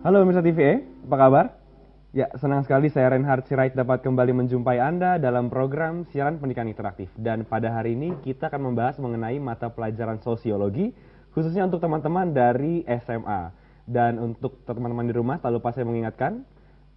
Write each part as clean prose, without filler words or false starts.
Halo Mirsa TV, apa kabar? Ya, senang sekali saya Reinhard Sirait dapat kembali menjumpai Anda dalam program siaran pendidikan interaktif. Dan pada hari ini kita akan membahas mengenai mata pelajaran sosiologi, khususnya untuk teman-teman dari SMA. Dan untuk teman-teman di rumah, tak lupa saya mengingatkan,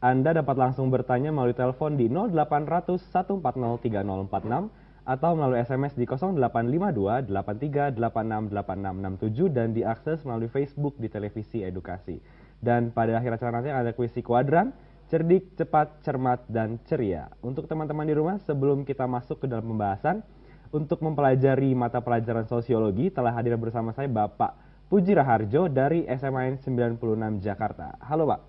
Anda dapat langsung bertanya melalui telepon di 0800 140 3046 atau melalui SMS di 0852 83 86 8667 dan diakses melalui Facebook di Televisi Edukasi. Dan pada akhir acara nanti ada kuis kuadran, cerdik, cepat, cermat, dan ceria. Untuk teman-teman di rumah, sebelum kita masuk ke dalam pembahasan, untuk mempelajari mata pelajaran sosiologi, telah hadir bersama saya Bapak Puji Raharjo dari SMAN 96 Jakarta. Halo Pak.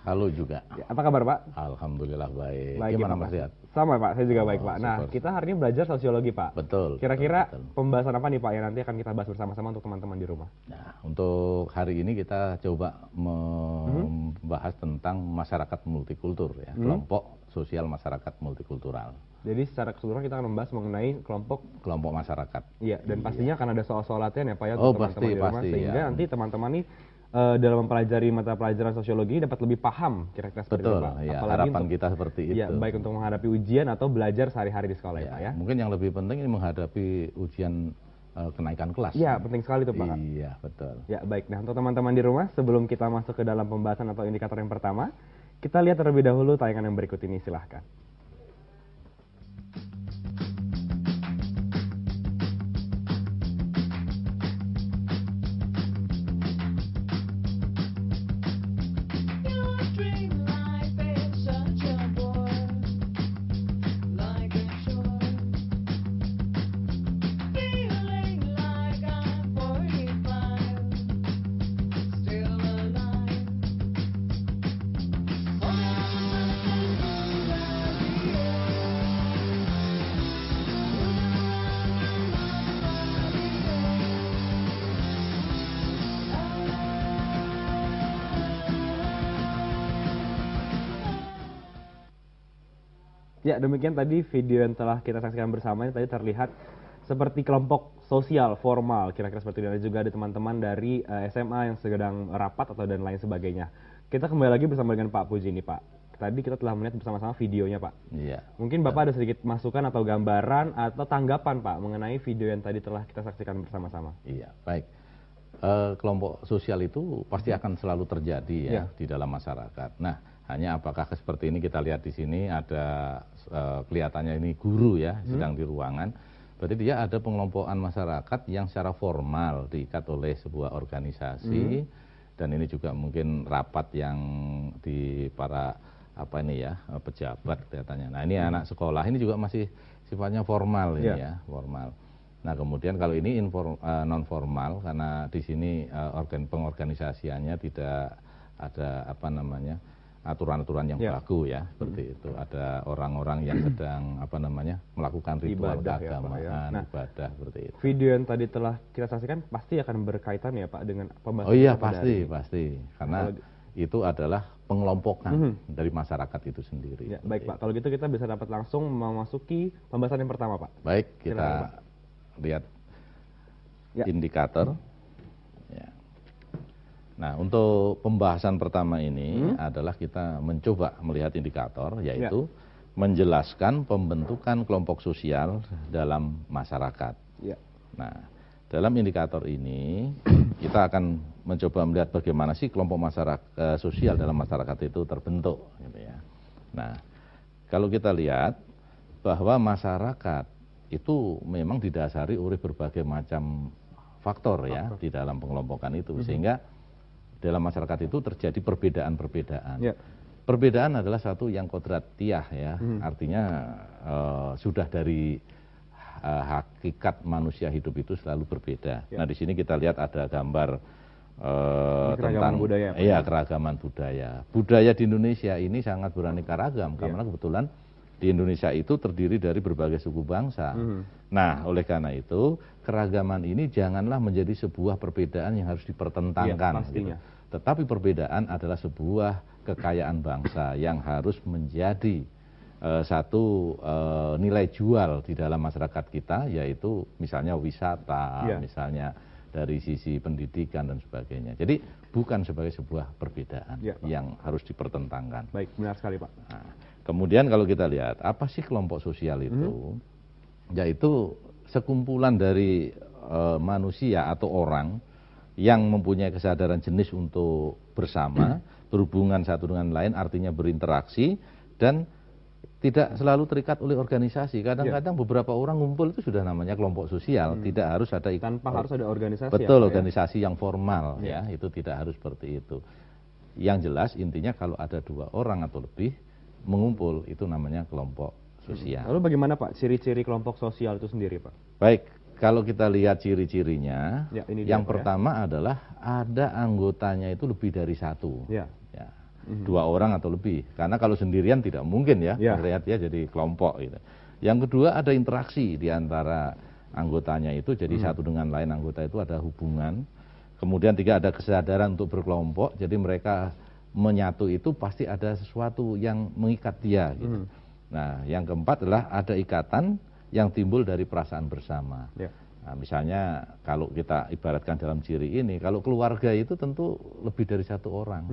Halo juga. Ya, apa kabar Pak? Alhamdulillah baik. Baik, gimana Pak? Mas Riat? Sama Pak, saya juga baik Pak. Nah, Syukur. kita hari ini belajar sosiologi Pak. Betul. Kira-kira betul. pembahasan apa nih Pak yang nanti akan kita bahas bersama-sama untuk teman-teman di rumah? Nah, untuk hari ini kita coba membahas tentang masyarakat multikultur ya, kelompok sosial masyarakat multikultural. Jadi secara keseluruhan kita akan membahas mengenai Kelompok masyarakat. Iya, dan pastinya akan ada soal-soal latihan ya Pak ya Oh, untuk teman-teman di rumah, pasti, sehingga ya. nanti teman-teman nih dalam mempelajari mata pelajaran sosiologi dapat lebih paham kira-kira seperti Betul, itu Pak. ya, Apalagi harapan untuk, kita seperti itu. ya, baik untuk menghadapi ujian atau belajar sehari-hari di sekolah ya Pak ya. Mungkin yang lebih penting ini menghadapi ujian kenaikan kelas. Iya, penting sekali itu Pak. Iya, betul. Ya, baik. Nah, untuk teman-teman di rumah, sebelum kita masuk ke dalam pembahasan atau indikator yang pertama, kita lihat terlebih dahulu tayangan yang berikut ini, silahkan. Ya, demikian tadi video yang telah kita saksikan bersama. Tadi terlihat seperti kelompok sosial formal, kira-kira seperti itu. Dan juga ada teman-teman dari SMA yang sedang rapat atau dan lain sebagainya. Kita kembali lagi bersama dengan Pak Puji ini Pak. Tadi kita telah melihat bersama-sama videonya Pak. Iya. Mungkin Bapak ada sedikit masukan atau gambaran atau tanggapan Pak mengenai video yang tadi telah kita saksikan bersama-sama. Iya, baik. Kelompok sosial itu pasti akan selalu terjadi ya di dalam masyarakat. Nah, hanya apakah seperti ini kita lihat di sini ada kelihatannya ini guru ya sedang di ruangan. Berarti dia ada pengelompokan masyarakat yang secara formal diikat oleh sebuah organisasi dan ini juga mungkin rapat yang di para apa ini ya pejabat kelihatannya. Nah, ini anak sekolah ini juga masih sifatnya formal ini ya, formal. Nah, kemudian kalau ini non formal karena di sini pengorganisasiannya tidak ada apa namanya aturan-aturan yang berlaku ya seperti itu. Ada orang-orang yang sedang apa namanya melakukan ritual keagamaan, ibadah seperti itu. Video yang tadi telah kita saksikan pasti akan berkaitan ya Pak dengan pembahasan. Oh iya pasti karena itu adalah pengelompokan dari masyarakat itu sendiri. Ya, baik Pak, kalau gitu kita bisa dapat langsung memasuki pembahasan yang pertama Pak. Baik, kita lihat indikator. Ya. Nah, untuk pembahasan pertama ini adalah kita mencoba melihat indikator, yaitu menjelaskan pembentukan kelompok sosial dalam masyarakat. Ya. Nah, dalam indikator ini kita akan mencoba melihat bagaimana sih kelompok masyarakat sosial dalam masyarakat itu terbentuk. Gitu ya. Nah, kalau kita lihat bahwa masyarakat itu memang didasari oleh berbagai macam faktor ya di dalam pengelompokan itu, sehingga dalam masyarakat itu terjadi perbedaan-perbedaan. Perbedaan adalah satu yang kodratiah ya, artinya sudah dari hakikat manusia hidup itu selalu berbeda. Nah, di sini kita lihat ada gambar tentang budaya, keragaman budaya. Budaya di Indonesia ini sangat beraneka ragam karena kebetulan di Indonesia itu terdiri dari berbagai suku bangsa. Nah, oleh karena itu keragaman ini janganlah menjadi sebuah perbedaan yang harus dipertentangkan. Gitu. Tetapi perbedaan adalah sebuah kekayaan bangsa yang harus menjadi satu nilai jual di dalam masyarakat kita, yaitu misalnya wisata, misalnya dari sisi pendidikan dan sebagainya. Jadi bukan sebagai sebuah perbedaan Ya, Pak. yang harus dipertentangkan. Baik, benar sekali Pak. Nah, kemudian kalau kita lihat apa sih kelompok sosial itu, yaitu sekumpulan dari manusia atau orang yang mempunyai kesadaran jenis untuk bersama, berhubungan satu dengan lain, artinya berinteraksi dan tidak selalu terikat oleh organisasi. Kadang-kadang beberapa orang ngumpul itu sudah namanya kelompok sosial, tidak harus ada Tanpa harus ada organisasi. betul, ya, Pak, organisasi yang formal ya, itu tidak harus seperti itu. Yang jelas intinya kalau ada 2 orang atau lebih mengumpul itu namanya kelompok sosial. Lalu bagaimana Pak ciri-ciri kelompok sosial itu sendiri Pak? Baik, kalau kita lihat ciri-cirinya, Ya, ini dia, yang Pak, pertama adalah ada anggotanya itu lebih dari 1. Ya. Ya, 2 orang atau lebih. Karena kalau sendirian tidak mungkin ya, terlihat ya jadi kelompok gitu. Yang kedua ada interaksi di antara anggotanya itu, jadi satu dengan lain anggota itu ada hubungan. Kemudian 3 ada kesadaran untuk berkelompok, jadi mereka menyatu itu pasti ada sesuatu yang mengikat dia gitu. Nah, yang keempat adalah ada ikatan yang timbul dari perasaan bersama. Ya. Nah, misalnya kalau kita ibaratkan dalam ciri ini, kalau keluarga itu tentu lebih dari 1 orang.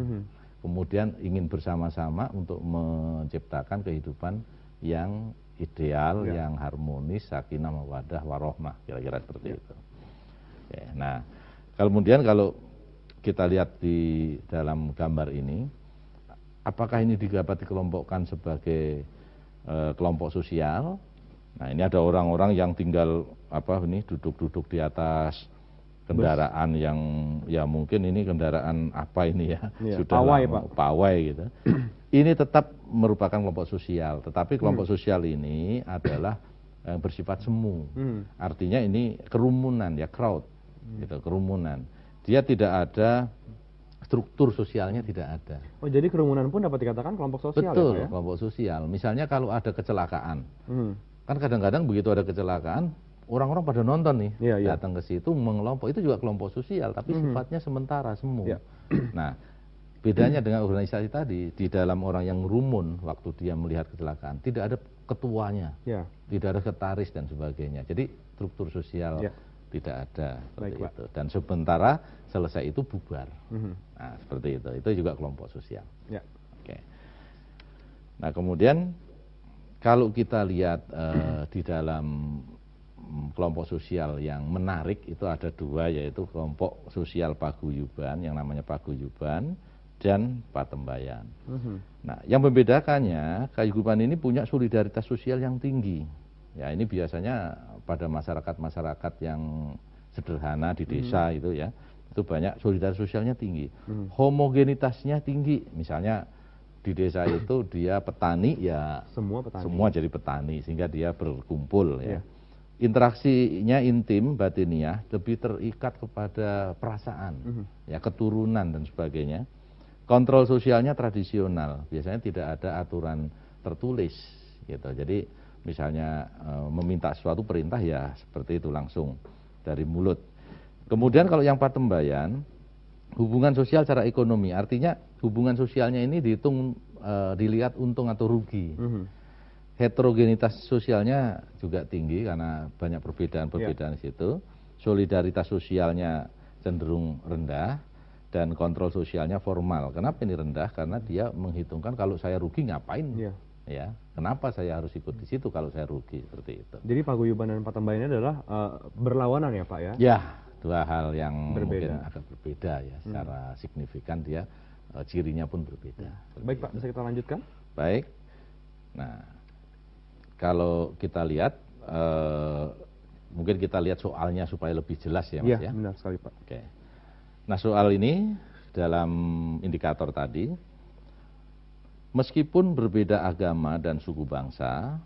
Kemudian ingin bersama-sama untuk menciptakan kehidupan yang ideal, yang harmonis, sakinah, mawaddah, warohmah, kira-kira seperti itu. Oke, nah, kemudian kalau kita lihat di dalam gambar ini, apakah ini dapat dikelompokkan sebagai kelompok sosial? Nah, ini ada orang-orang yang tinggal duduk-duduk di atas kendaraan yang ya mungkin ini kendaraan apa ini ya, sudah pawai, lama, Pak. pawai gitu. Ini tetap merupakan kelompok sosial, tetapi kelompok sosial ini adalah bersifat semu. Artinya ini kerumunan ya, crowd gitu, kerumunan. Dia tidak ada struktur sosialnya, tidak ada. Oh, jadi kerumunan pun dapat dikatakan kelompok sosial. Betul, ya, Pak, ya? kelompok sosial. Misalnya kalau ada kecelakaan, kan kadang-kadang begitu ada kecelakaan, orang-orang pada nonton nih, datang ke situ mengelompok, itu juga kelompok sosial, tapi sifatnya sementara, semu. Nah, bedanya dengan organisasi tadi, di dalam orang yang rumun waktu dia melihat kecelakaan, tidak ada ketuanya, tidak ada sekretaris dan sebagainya. Jadi struktur sosial tidak ada seperti itu. Dan sementara selesai itu bubar. Nah, seperti itu. Itu juga kelompok sosial. Oke. Nah, kemudian kalau kita lihat di dalam kelompok sosial yang menarik itu ada 2, yaitu kelompok sosial paguyuban yang namanya paguyuban dan patembayan. Nah, yang membedakannya paguyuban ini punya solidaritas sosial yang tinggi. Ya, ini biasanya pada masyarakat-masyarakat yang sederhana di desa itu ya, itu banyak solidaritas sosialnya tinggi. Homogenitasnya tinggi. Misalnya di desa itu dia petani ya, semua jadi petani sehingga dia berkumpul ya. Interaksinya intim, batiniah, lebih terikat kepada perasaan, ya, keturunan dan sebagainya. Kontrol sosialnya tradisional, biasanya tidak ada aturan tertulis gitu. Jadi misalnya meminta suatu perintah ya seperti itu langsung dari mulut. Kemudian kalau yang patembayan, hubungan sosial secara ekonomi, artinya hubungan sosialnya ini dihitung dilihat untung atau rugi. Heterogenitas sosialnya juga tinggi karena banyak perbedaan-perbedaan di situ. Solidaritas sosialnya cenderung rendah dan kontrol sosialnya formal. Kenapa ini rendah? Karena dia menghitungkan kalau saya rugi ngapain? Ya, kenapa saya harus ikut di situ kalau saya rugi, seperti itu. Jadi paguyuban dan patembayan ini adalah berlawanan ya Pak ya? Ya, 2 hal yang berbeda. Mungkin agak berbeda ya, secara signifikan dia cirinya pun berbeda. Baik Pak, bisa kita lanjutkan? Baik. Nah, kalau kita lihat, mungkin kita lihat soalnya supaya lebih jelas ya Mas ya. Iya, benar sekali Pak. Oke. Nah, soal ini dalam indikator tadi, meskipun berbeda agama dan suku bangsa,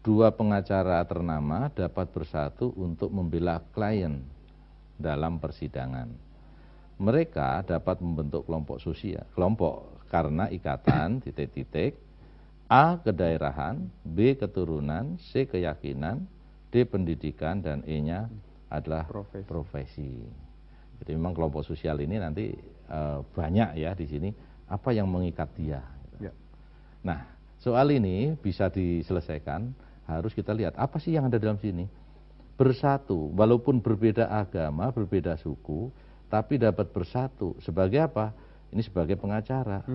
2 pengacara ternama dapat bersatu untuk membela klien dalam persidangan. Mereka dapat membentuk kelompok sosial, kelompok karena ikatan titik-titik, A. kedaerahan, B. keturunan, C. keyakinan, D. pendidikan, dan E-nya adalah profesi. Jadi memang kelompok sosial ini nanti banyak ya di sini apa yang mengikat dia. Nah, soal ini bisa diselesaikan, harus kita lihat apa sih yang ada dalam sini. Bersatu, walaupun berbeda agama, berbeda suku, tapi dapat bersatu. Sebagai apa? Ini sebagai pengacara.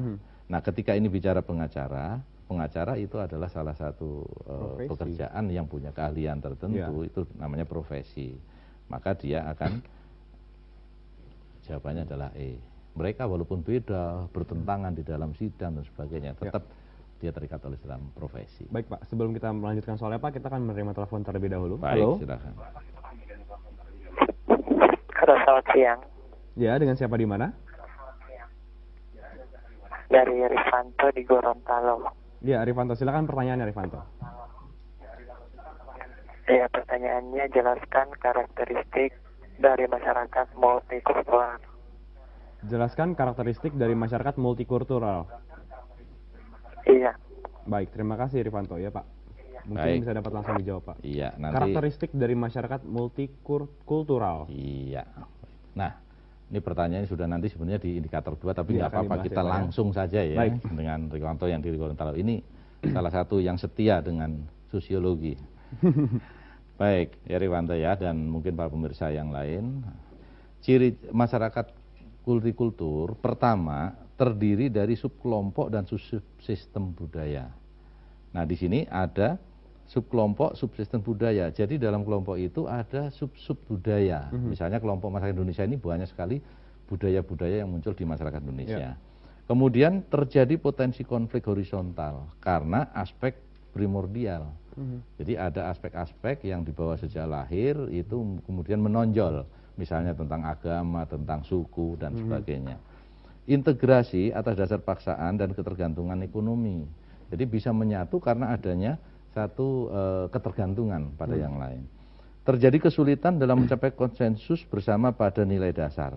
Nah, ketika ini bicara pengacara, pengacara itu adalah salah satu pekerjaan yang punya keahlian tertentu, itu namanya profesi. Maka dia akan, jawabannya adalah mereka walaupun beda, bertentangan di dalam sidang dan sebagainya, tetap dia terikat oleh dalam profesi. Baik Pak, sebelum kita melanjutkan soalnya Pak, kita akan menerima telepon terlebih dahulu. Baik, halo. silakan. Halo, selamat siang. Ya, dengan siapa di mana? Dari Rifanto di Gorontalo. Ya, Rifanto, silakan pertanyaannya Rifanto. Ya, pertanyaannya jelaskan karakteristik dari masyarakat multikultural. Jelaskan karakteristik dari masyarakat multikultural. Iya. Baik, terima kasih Rifanto ya Pak. Mungkin bisa dapat langsung dijawab Pak. Iya, nanti. Karakteristik dari masyarakat multikultural. Iya. Nah, ini pertanyaannya sudah nanti sebenarnya di indikator 2, tapi nggak apa-apa, kita langsung saja ya. Baik. Dengan Rifanto yang di Gorontalo. Ini salah satu yang setia dengan sosiologi. Baik, ya Rifanto ya, dan mungkin para pemirsa yang lain. Ciri masyarakat multikultur pertama terdiri dari subkelompok dan subsistem budaya. Nah, di sini ada subkelompok, subsistem budaya. Jadi dalam kelompok itu ada sub-sub budaya. Misalnya kelompok masyarakat Indonesia ini banyak sekali budaya-budaya yang muncul di masyarakat Indonesia. Kemudian terjadi potensi konflik horizontal karena aspek primordial. Jadi ada aspek-aspek yang dibawa sejak lahir itu kemudian menonjol. Misalnya tentang agama, tentang suku, dan sebagainya. Integrasi atas dasar paksaan dan ketergantungan ekonomi. Jadi bisa menyatu karena adanya satu ketergantungan pada yang lain. Terjadi kesulitan dalam mencapai konsensus bersama pada nilai dasar.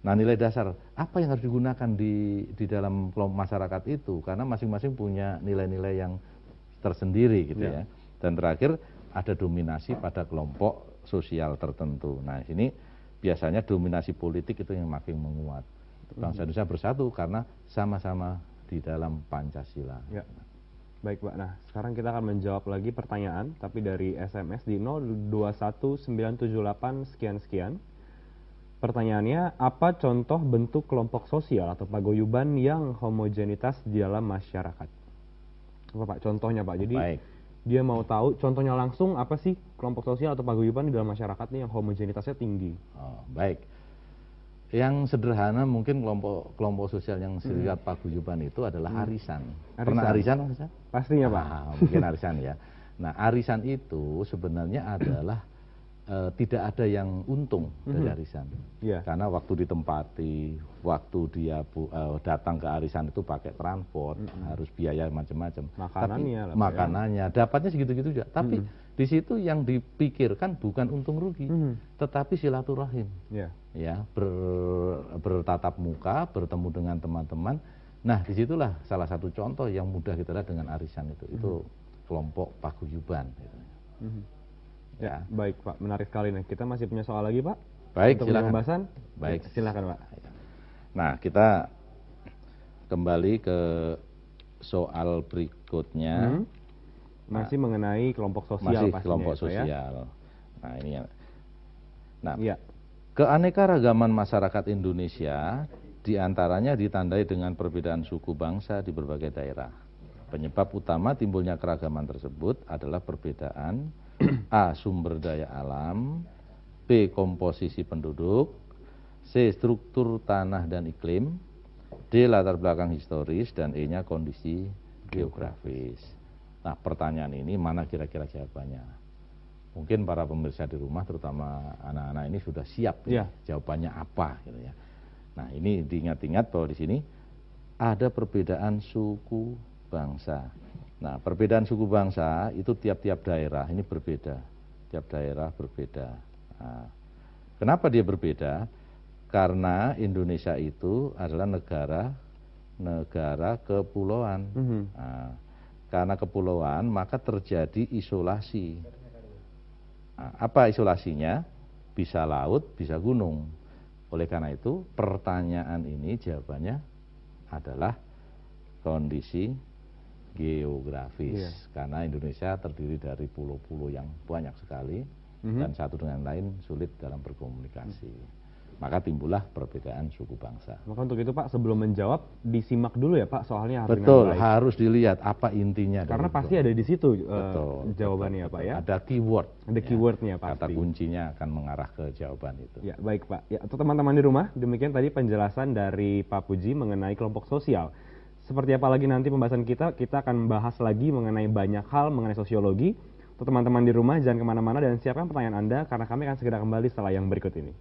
Nah, nilai dasar apa yang harus digunakan di dalam kelompok masyarakat itu? Karena masing-masing punya nilai-nilai yang tersendiri gitu ya. Dan terakhir ada dominasi pada kelompok sosial tertentu. Nah, ini biasanya dominasi politik itu yang makin menguat. Bangsa Indonesia bersatu karena sama-sama di dalam Pancasila. Ya. Baik Pak, nah sekarang kita akan menjawab lagi pertanyaan, tapi dari SMS di 021978 sekian-sekian. Pertanyaannya, apa contoh bentuk kelompok sosial atau paguyuban yang homogenitas di dalam masyarakat? Apa Pak contohnya Pak? Jadi dia mau tahu contohnya langsung apa sih kelompok sosial atau paguyuban di dalam masyarakat nih yang homogenitasnya tinggi. Baik. Yang sederhana mungkin kelompok sosial yang serikat paguyuban itu adalah arisan. Pernah arisan? Pastinya Pak. Mungkin arisan ya. Nah, arisan itu sebenarnya adalah tidak ada yang untung dari arisan. Karena waktu ditempati, waktu dia datang ke arisan itu pakai transport, harus biaya macam-macam. Makanannya, dapatnya segitu-gitu juga. Tapi di situ yang dipikirkan bukan untung rugi, tetapi silaturahim. Ya, bertatap muka, bertemu dengan teman-teman. Nah, disitulah salah satu contoh yang mudah kita lihat dengan arisan itu kelompok paguyuban. Ya, baik Pak, menarik sekali nih. Kita masih punya soal lagi Pak? Baik, untuk silakan. pembahasan? Baik, silakan Pak. Nah, kita kembali ke soal berikutnya. Masih mengenai kelompok sosial pastinya. Kelompok sosial. Ya? Nah, ini ya. Nah, keanekaragaman masyarakat Indonesia diantaranya ditandai dengan perbedaan suku bangsa di berbagai daerah. Penyebab utama timbulnya keragaman tersebut adalah perbedaan A. Sumber daya alam, B. Komposisi penduduk, C. Struktur tanah dan iklim, D. Latar belakang historis, dan E-nya kondisi geografis. Nah, pertanyaan ini mana kira-kira jawabannya? Mungkin para pemirsa di rumah, terutama anak-anak ini sudah siap jawabannya apa gitu ya. Nah, ini diingat-ingat bahwa di sini ada perbedaan suku bangsa. Nah, perbedaan suku bangsa itu tiap-tiap daerah ini berbeda. Tiap daerah berbeda. Nah, kenapa dia berbeda? Karena Indonesia itu adalah negara kepulauan. Nah, karena kepulauan maka terjadi isolasi. Nah, apa isolasinya? Bisa laut, bisa gunung. Oleh karena itu pertanyaan ini jawabannya adalah kondisi geografis, karena Indonesia terdiri dari pulau-pulau yang banyak sekali dan satu dengan lain sulit dalam berkomunikasi. maka timbullah perbedaan suku bangsa. Maka untuk itu Pak, sebelum menjawab, disimak dulu ya Pak, soalnya harus Betul, dengan baik. harus dilihat apa intinya. Karena dari pasti itu. ada di situ betul, jawabannya Pak ya. Ada keyword. Ada keywordnya pasti. Kata kuncinya akan mengarah ke jawaban itu. Ya, baik Pak. Ya, untuk teman-teman di rumah, demikian tadi penjelasan dari Pak Puji mengenai kelompok sosial. Seperti apa lagi nanti pembahasan kita akan membahas lagi mengenai banyak hal mengenai sosiologi. Untuk teman-teman di rumah, jangan kemana-mana dan siapkan pertanyaan Anda, karena kami akan segera kembali setelah yang berikut ini.